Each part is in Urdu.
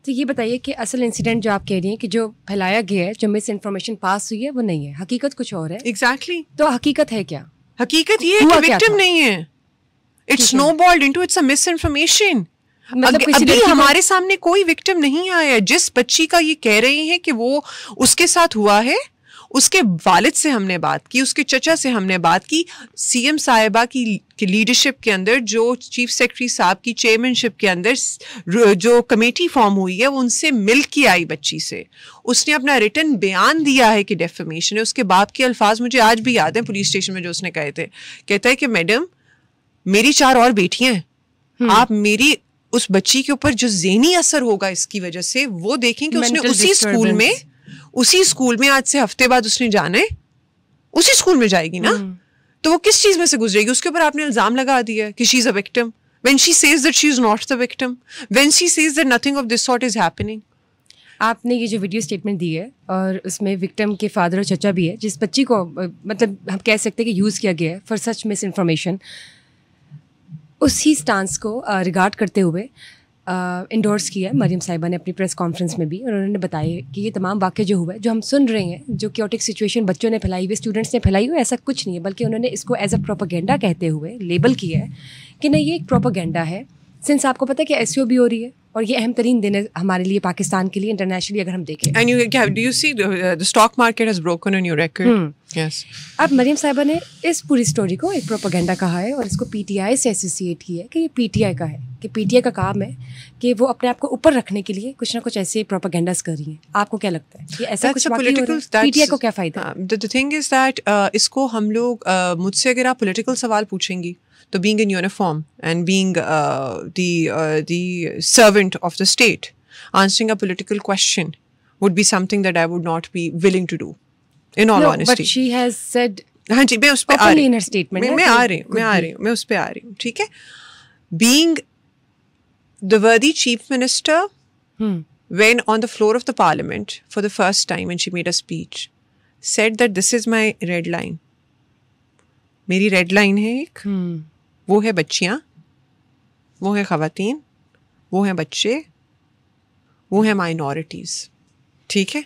تو یہ بتائیے کہ اصل انسیڈنٹ جو آپ کہہ رہی ہیں کہ جو پھیلایا گیا ہے, جو مس انفارمیشن پاس ہوئی ہے, وہ نہیں ہے, حقیقت کچھ اور ہے. ایگزیکٹلی. تو حقیقت ہے کیا؟ حقیقت یہ ہے کہ وکٹم نہیں ہے, it's snowballed into it's a misinformation. ابھی ہمارے سامنے کوئی وکٹم نہیں آیا. جس بچی کا یہ کہہ رہی ہیں کہ وہ اس کے ساتھ ہوا ہے, اس کے والد سے ہم نے بات کی, اس کے چچا سے ہم نے بات کی, سی ایم صاحبہ کی لیڈرشپ کے اندر, جو چیف سیکرٹری صاحب کی چیئرمین شپ کے اندر جو کمیٹی فارم ہوئی ہے, وہ ان سے مل کے آئی بچی سے. اس نے اپنا ریٹن بیان دیا ہے کہ ڈیفیمیشن ہے. اس کے باپ کے الفاظ مجھے آج بھی یاد ہیں پولیس اسٹیشن میں جو اس نے کہے تھے. کہتا ہے کہ میڈم میری 4 اور بیٹیاں ہیں, آپ میری اس بچی کے اوپر جو ذہنی اثر ہوگا اس کی وجہ سے وہ دیکھیں کہ اس نے اسی اسکول میں آج سے ہفتے بعد اس نے جانا ہے, اسی اسکول میں جائے گی نا, تو وہ کس چیز میں سے گزرے گی؟ اس کے اوپر آپ نے الزام لگا دیا کہ she is a victim when she says that she is not the victim, when she says that nothing of this sort is happening. آپ نے یہ جو ویڈیو اسٹیٹمنٹ دی ہے اور اس میں وکٹم کے فادر اور چچا بھی ہے, جس بچی کو مطلب ہم کہہ سکتے ہیں کہ یوز کیا گیا ہے فار سچ مس انفارمیشن, اسی اسٹانس کو ریگارڈ کرتے ہوئے انڈورس کیا ہے مریم صاحبہ نے اپنی پریس کانفرنس میں بھی, اور انہوں نے بتایا کہ یہ تمام واقعے جو ہوا ہے, جو ہم سن رہے ہیں, جو کیوٹک سچویشن بچوں نے پھیلائی ہوئی, اسٹوڈنٹس نے پھیلائی ہوئی, ایسا کچھ نہیں ہے, بلکہ انہوں نے اس کو ایز اے پروپیگنڈا کہتے ہوئے لیبل کیا ہے کہ نہیں یہ ایک پروپیگنڈا ہے. سنس آپ کو پتہ ہے کہ ایس سی او بھی ہو رہی ہے, اور یہ اہم ترین دن ہے ہمارے لیے پاکستان کے لیے انٹرنیشنلی اگر ہم دیکھیں. And do you see the stock market has broken a new record? Yes. اب مریم صاحبہ نے اس پوری اسٹوری کو ایک پروپیگنڈا کہا ہے اور اس کو پی ٹی آئی سے ایسوسیٹ کیا ہے کہ یہ پی ٹی آئی کا ہے, کہ پی ٹی آئی کا کام ہے کہ وہ اپنے آپ کو اوپر رکھنے کے لیے کچھ نہ کچھ ایسے پروپیگنڈاز کر رہی ہیں. آپ کو کیا لگتا ہے کہ ایسا کچھ پی ٹی آئی کو کیا فائدہ؟ The thing is that اس کو ہم لوگ, مجھ سے اگر آپ پولیٹیکل سوال پوچھیں گی تو being in uniform and being the servant of the state, answering a political question would be something that I would not be willing to do, in all honesty. But she has said ہاں جی, میں اس پہ آ رہی ہوں, میں اس پہ آ رہی ہوں, ٹھیک ہے. Being the worthy chief minister, when on the floor of the parliament for the first time when she made a speech, said that this is my red line. میری ریڈ لائن ہے ایک, وہ ہے بچیاں, وہ ہے خواتین, وہ ہیں بچے, وہ ہیں مائنورٹیز, ٹھیک ہے.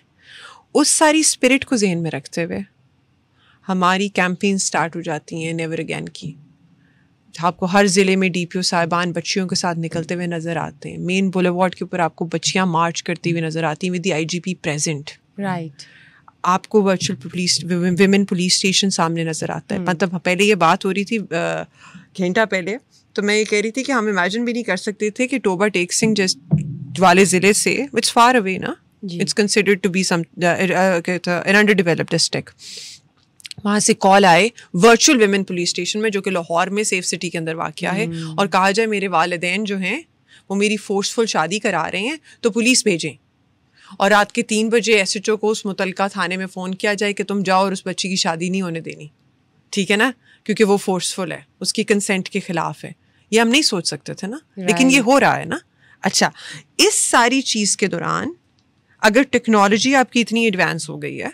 اس ساری اسپرٹ کو ذہن میں رکھتے ہوئے ہماری کیمپین سٹارٹ ہو جاتی ہیں نیور اگین کی. آپ کو ہر ضلع میں ڈی پی او صاحبان بچیوں کے ساتھ نکلتے ہوئے نظر آتے ہیں. مین بولیوارڈ کے اوپر آپ کو بچیاں مارچ کرتی ہوئی نظر آتی ہیں with the I G P present. Right. آپ کو virtual police women police station سامنے نظر آتا ہے. مطلب پہلے یہ بات ہو رہی تھی گھنٹہ پہلے, تو میں یہ کہہ رہی تھی کہ ہم امیجن بھی نہیں کر سکتے تھے کہ ٹوبا ٹیک سنگھ جس والے ضلع سے, اٹس فار اوے نا, it's considered to be some an underdeveloped district, وہاں سے کال آئے ورچوئل ویمن پولیس اسٹیشن میں جو کہ لاہور میں سیف سٹی کے اندر واقع ہے, اور کہا جائے میرے والدین جو ہیں وہ میری فورسفل شادی کرا رہے ہیں تو پولیس بھیجیں. اور رات کے 3 بجے ایس ایچ او کو اس متعلقہ تھانے میں فون کیا جائے کہ تم جاؤ اور اس بچی کی شادی نہیں ہونے دینی, ٹھیک ہے نا, کیونکہ وہ فورسفل ہے, اس کی کنسینٹ کے خلاف ہے. یہ ہم نہیں سوچ سکتے تھے نا, لیکن یہ ہو رہا ہے نا. اچھا, اس ساری چیز کے دوران اگر ٹیکنالوجی آپ کی اتنی ایڈوانس ہو گئی ہے,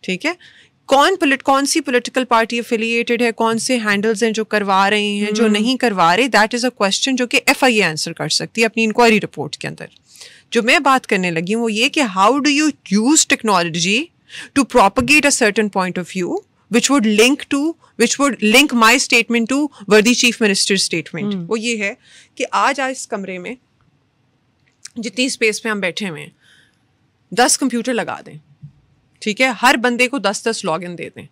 ٹھیک ہے, کون سی پولیٹیکل پارٹی افیلیٹڈ ہے, کون سے ہینڈلز ہیں جو کروا رہے ہیں, جو نہیں کروا رہے, دیٹ از اے کوشچن جو کہ ایف آئی اے آنسر کر سکتی ہے اپنی انکوائری رپورٹ کے اندر. جو میں بات کرنے لگی ہوں وہ یہ کہ how do you use technology to propagate a certain point of view which would link my statement to worthy chief minister's statement. وہ یہ ہے کہ آج اس کمرے میں جتنی اسپیس پہ ہم بیٹھے ہوئے ہیں 10 کمپیوٹر لگا دیں, ٹھیک ہے, ہر بندے کو 10 لاگ ان دے دیں,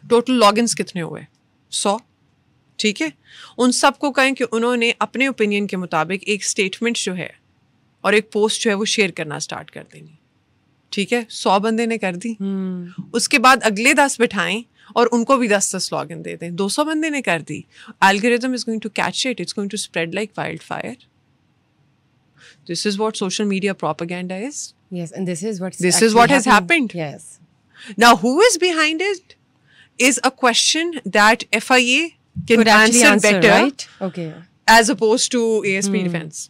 ٹوٹل لاگ انس کتنے ہوئے؟ 100, ٹھیک ہے. ان سب کو کہیں کہ انہوں نے اپنے اوپینین کے مطابق ایک اسٹیٹمنٹ جو ہے اور ایک پوسٹ جو ہے وہ شیئر کرنا اسٹارٹ کر دینی, ٹھیک ہے. 100 بندے نے کر دی, اس کے بعد اگلے 10 بٹھائیں اور ان کو بھی 10 لاگ ان دے دیں. 200 بندے نے کر دی. Algorithm is going to catch it, it's going to spread like wildfire. This is what social media propaganda is. Yes, and this is what has happened. Yes. Now, who is behind it is a question that FIA can answer better, right? Okay. As opposed to ASP defense.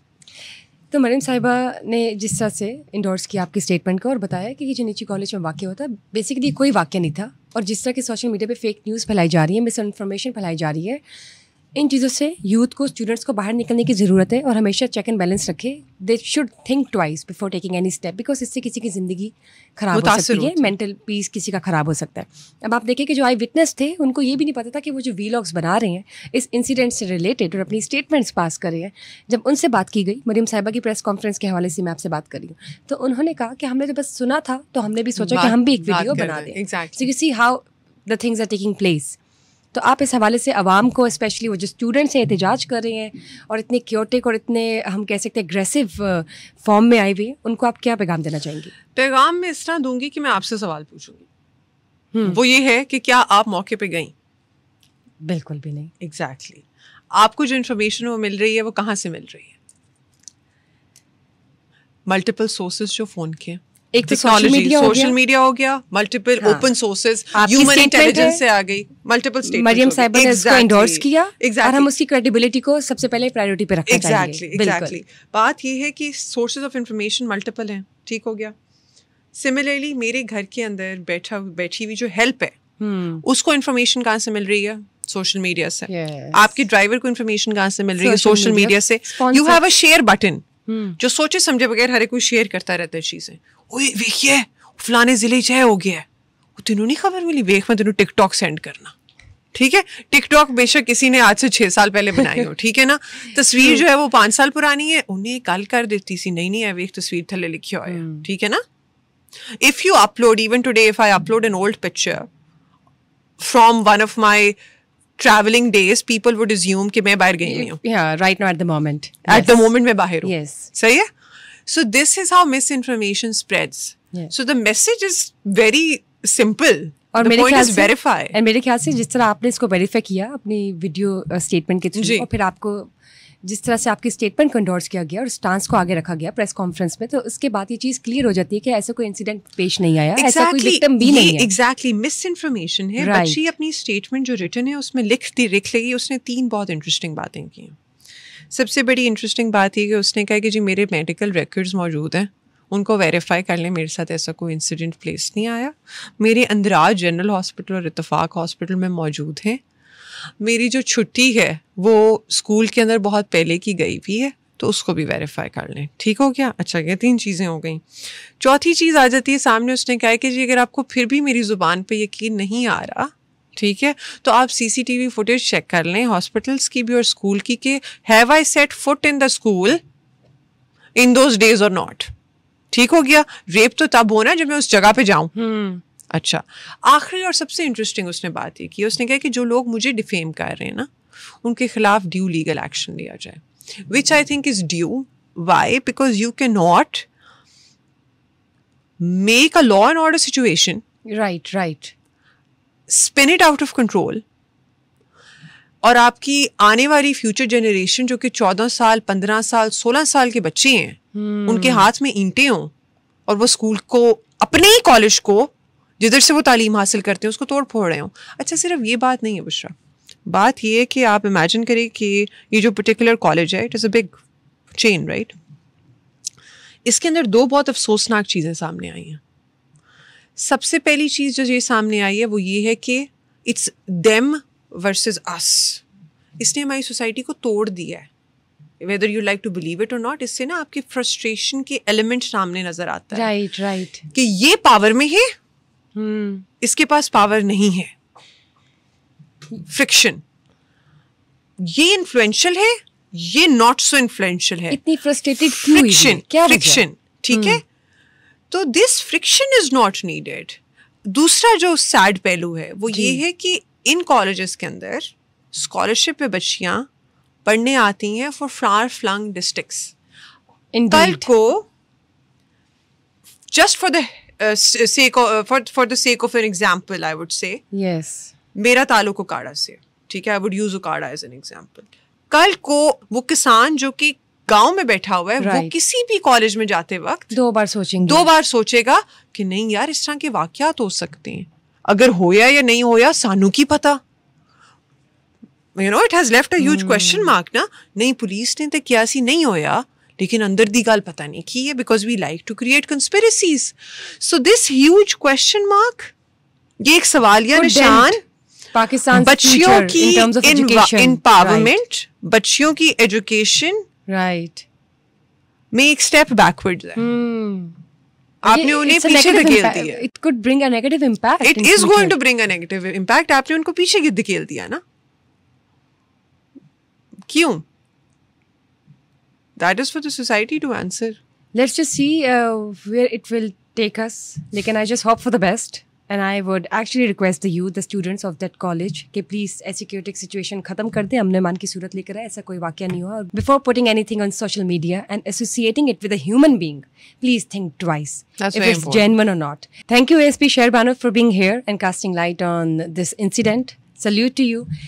تو مریم صاحبہ نے جس طرح سے انڈورس کیا آپ کی اسٹیٹمنٹ کو اور بتایا کہ یہ جو نیچی کالج میں واقع ہوتا ہے بیسکلی کوئی واقعہ نہیں تھا, اور جس طرح کی سوشل میڈیا پہ فیک نیوز پھیلائی جا رہی ہے, مس انفارمیشن پھیلائی جا رہی ہے, ان چیزوں سے یوتھ کو, اسٹوڈنٹس کو باہر نکلنے کی ضرورت ہے, اور ہمیشہ چیک اینڈ بیلنس رکھے. They should think twice before taking any step, because اس سے کسی کی زندگی خراب ہو سکتی ہے, مینٹل پیس کسی کا خراب ہو سکتا ہے. اب آپ دیکھیں کہ جو آئی وٹنس تھے ان کو یہ بھی نہیں پتا تھا کہ وہ جو ویلاگس بنا رہے ہیں اس انسیڈنٹ سے ریلیٹڈ اور اپنی اسٹیٹمنٹس پاس کر رہے ہیں. جب ان سے بات کی گئی, مریم صاحبہ کی پریس کانفرنس کے حوالے سے میں آپ سے بات کر رہی ہوں, تو انہوں نے کہا کہ ہم نے تو بس سنا تھا, تو ہم نے بھی سوچا کہ ہم بھی ایک ویڈیو بنا دیں. So you see how the things are taking place. تو آپ اس حوالے سے عوام کو, اسپیشلی وہ جو اسٹوڈنٹس ہیں احتجاج کر رہے ہیں اور اتنے کیوٹک اور اتنے ہم کہہ سکتے ہیں اگریسو فارم میں آئے ہوئے ہیں, ان کو آپ کیا پیغام دینا چاہیں گے؟ پیغام میں اس طرح دوں گی کہ میں آپ سے سوال پوچھوں گی, وہ یہ ہے کہ کیا آپ موقع پہ گئیں؟ بالکل بھی نہیں. ایگزیکٹلی. آپ کو جو انفارمیشن وہ مل رہی ہے وہ کہاں سے مل رہی ہے؟ ملٹیپل سورسز جو فون کے, ایک تو سوشل میڈیا ہو گیا, multiple open sources, human intelligence سے آ گئی, ملٹیپل اسٹیٹمنٹ. مریم صاحبہ نے اس کو انڈورس کیا اور ہم اس کی کریڈیبلٹی کو سب سے پہلے پرائیورٹی پہ رکھنا چاہیے. ایگزیکٹلی. بات یہ ہے کہ سورسز آف انفارمیشن ملٹیپل ہیں, ٹھیک ہو گیا. سملرلی میرے گھر کے اندر بیٹھی ہوئی جو ہیلپ ہے اس کو انفارمیشن کہاں سے مل رہی ہے؟ سوشل میڈیا سے. آپ کے ڈرائیور کو انفارمیشن کہاں سے مل رہی ہے؟ سوشل میڈیا سے. You have a share button جو سوچے سمجھے بغیر ہر کوئی شیئر کرتا رہتا ہے چیزیں. اوے ویکھیے فلانے ضلع چ ہو گیا, وہ تینوں نہیں خبر ملی, ویکھ میں تینوں ٹک ٹاک سینڈ کرنا. ٹھیک ہے, ٹک ٹاک بے شک کسی نے آج سے 6 سال پہلے بنائی ہو, ٹھیک ہے نا, تصویر جو ہے وہ 5 سال پرانی ہے, انہیں کل کر دیتی سی, نہیں ہے ویکھ تصویر تھلے لکھی ہوا ہے, ٹھیک ہے نا. If you upload, even today if I upload an old picture from one of my traveling days, people would assume کہ میں باہر گئی ہوئی ہوں. Yeah, right now at the moment. At the moment میں باہر ہوں. Yes. صحیح ہے. So this is how misinformation spreads. So the message is very simple. اور the point is verify. اور میرے خیال سے جس طرح آپ نے اس کو ویریفائی کیا اپنی ویڈیو اسٹیٹمنٹ کے تھرو, اور پھر آپ کو جس طرح سے آپ کی اسٹیٹمنٹ کو انڈورس کیا گیا اور اسٹانس کو آگے رکھا گیا پریس کانفرنس میں, تو اس کے بعد یہ چیز کلیئر ہو جاتی ہے کہ ایسا کوئی انسیڈنٹ پیش نہیں آیا, ایسا کوئی وکٹم بھی نہیں ہے. ایگزیکٹلی مس انفارمیشن ہے. بچی اپنی اسٹیٹمنٹ جو ریٹن ہے اس میں لکھ لگی, اس نے 3 بہت انٹرسٹنگ باتیں کی ہیں. سب سے بڑی انٹرسٹنگ بات یہ کہ اس نے کہا کہ جی میرے میڈیکل ریکارڈز موجود ہیں, ان کو ویریفائی کر لیں, میرے ساتھ ایسا کوئی انسیڈنٹ پلیس نہیں آیا. میرے اندراج جنرل ہاسپٹل اور اتفاق ہاسپٹل میں موجود ہیں. میری جو چھٹی ہے وہ اسکول کے اندر بہت پہلے کی گئی بھی ہے, تو اس کو بھی ویریفائی کر لیں. ٹھیک ہو گیا. اچھا یہ 3 چیزیں ہو گئیں. چوتھی چیز آ جاتی ہے سامنے, اس نے کہا کہ جی اگر آپ کو پھر بھی میری زبان پہ یقین نہیں آ رہا, ٹھیک ہے, تو آپ CCTV فوٹیج چیک کر لیں ہاسپٹلس کی بھی اور اسکول کی, کہ have I set foot in the school in those days or not. ٹھیک ہو گیا. ریپ تو تب ہونا جب میں اس جگہ پہ جاؤں. اچھا, آخری اور سب سے انٹرسٹنگ اس نے بات یہ کی, اس نے کہا کہ جو لوگ مجھے ڈیفیم کر رہے ہیں نا, ان کے خلاف ڈیو لیگل ایکشن لیا جائے, which I think is due. Why? Because you can not make a law and order situation, right, spin it out of control, اور آپ کی آنے والی فیوچر جنریشن جو کہ 14 سال 15 سال 16 سال کے بچے ہیں, ان کے ہاتھ میں اینٹیں ہوں اور وہ اسکول کو, اپنے ہی کالج کو جدھر سے وہ تعلیم حاصل کرتے ہیں, اس کو توڑ پھوڑ رہے ہوں. اچھا صرف یہ بات نہیں ہے بشرا, بات یہ ہے کہ آپ امیجن کریں کہ یہ جو پرٹیکولر کالج ہے, it is a big chain, right. اس کے اندر 2 بہت افسوسناک چیزیں سامنے آئی ہیں. سب سے پہلی چیز جو یہ سامنے آئی ہے وہ یہ ہے کہ اٹس دیم ورسز اس. اس نے ہماری سوسائٹی کو توڑ دیا ہے, whether you like to believe it or not. اس سے نا آپ کی فرسٹریشن کے ایلیمنٹ سامنے نظر آتا ہے, رائٹ, کہ یہ پاور میں ہے, اس کے پاس پاور نہیں ہے. فرکشن, یہ انفلوئنشل ہے, یہ ناٹ سو انفلوئنشل ہے. اتنی فرسٹریٹڈ کیوں ہوئی؟ کیا فرکشن, ٹھیک ہے. تو دس فرکشن از ناٹ نیڈیڈ. دوسرا جو سیڈ پہلو ہے وہ یہ ہے کہ ان کالجز کے اندر اسکالرشپ پہ بچیاں پڑھنے آتی ہیں فار فار فلنگ ڈسٹرکٹس. کل کو just for the sake of an example I would say, میرا تعلق اکاڑا سے, ٹھیک ہے, I would use Okara as an example. کل کو وہ کسان جو کہ گاؤں میں بیٹھا ہوا ہے, وہ کسی بھی کالج میں جاتے وقت 2 بار سوچے گا کہ نہیں یار اس طرح کے واقعات ہو سکتے ہیں, اگر ہویا یا نہیں ہویا سانو کی پتا. You know, it has left a huge question mark نا. نہیں پولیس نے تو کیا سی نہیں ہویا, لیکن اندر دی گال پتہ نہیں کی ہے, because we like to create conspiracies. So this huge question mark, یہ ایک سوالیہ نشان Pakistan's بچیوں future کی in terms of education. empowerment, بچیوں کی ایجوکیشن Right. میں ایک اسٹیپ بیکورڈ ہے. آپ نے انہیں It's a پیچھے negative دھکیل impact. دیا. It could bring a negative impact. It in is future. going to bring a negative impact. آپ نے ان کو پیچھے دھکیل دیا نا. کیوں؟ That is for the society to answer. Let's just see where it will take us. Lekin I just hope for the best. And I would actually request the youth, the students of that college, کہ please ایسی chaotic situation ختم کر دیں, امن امان کی صورت لے کر آئے, ایسا کوئی واقعہ نہیں ہوا. Before putting anything on social media and associating it with a human being, please think twice That's if very it's important. genuine or not. Thank you, ASP Sherbano, for being here and casting light on this incident. Salute to you.